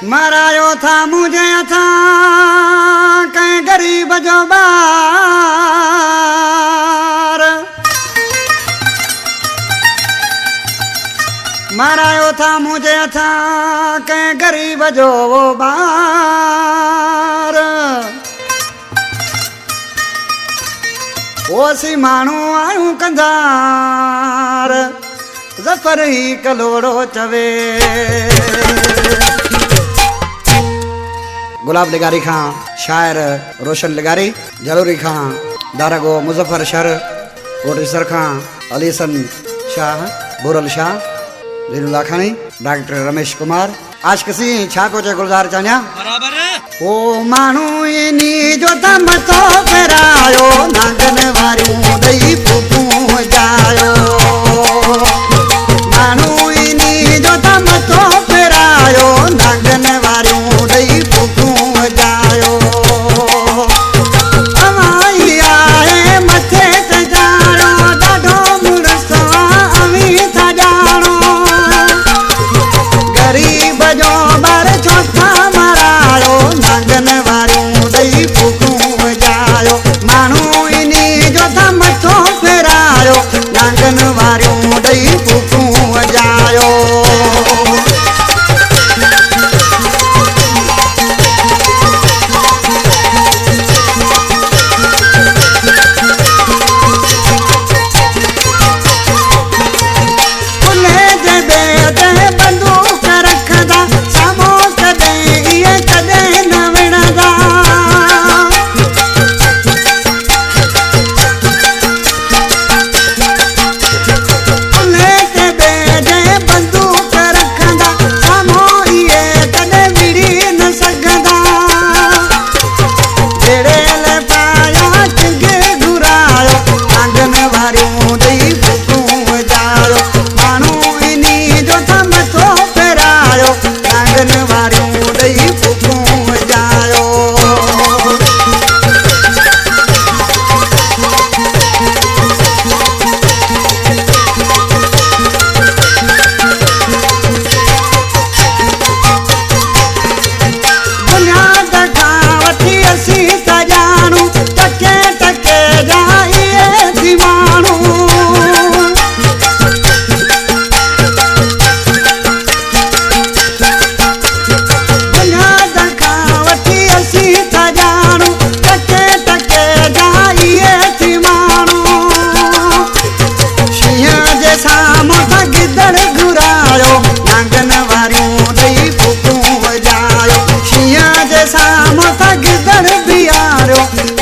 मरायो था मुझे था कहीं गरीब जो बार, मरायो था मुझे था कहीं गरीब जो वो बार। ओसी माण्हू आयूं कंधार ज़फ़र ही कलोड़ो चवे। गुलाब लिगारी खां शायर रोशन लिगारी, जलोरी खां दारागो मुज़फ़र शर, कोटेसर खां अलीसन शाह, बुरल शाह, वीरुल्ला खानी, डॉक्टर रमेश कुमार। आज किसी छा को चे गुलजार चान्या बराबर ओ मानू इनी जो दम तो फेरायो नागन वारियूं दई फूफू जायो। मानू इनी जो दम तो फेरायो नागन वारियूं दई फूफू जायो। अमाई आए मथे ते जाणो ॾाढो मुड़सो अमी था जाणो। गरीब जो ॿार चौथा मरायो नागन वारियूं ॾई फूकूं जायो। माण्हू इनी जो दम थो फेरायो नागन वारियूं ॾई फूकूं जायो।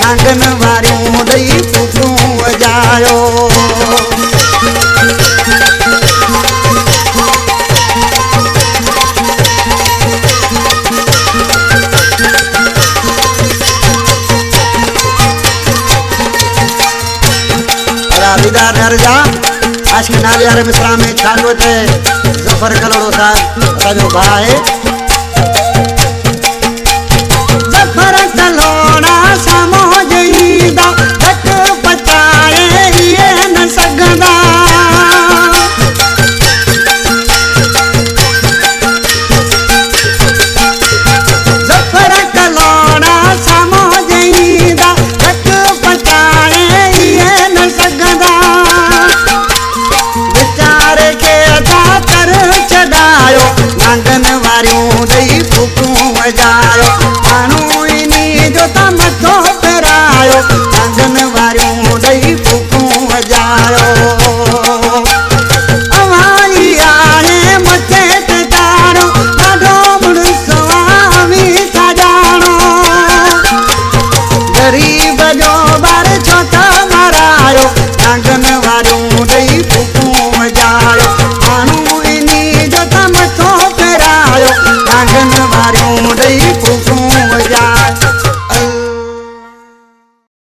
नागन वारियूं ॾई फूकूं जायो। दीदार घर जा आज के नाले वाले मिसरा में छालो थे ज़फ़र कलोड़ो साहब असांजो भाउ आहे।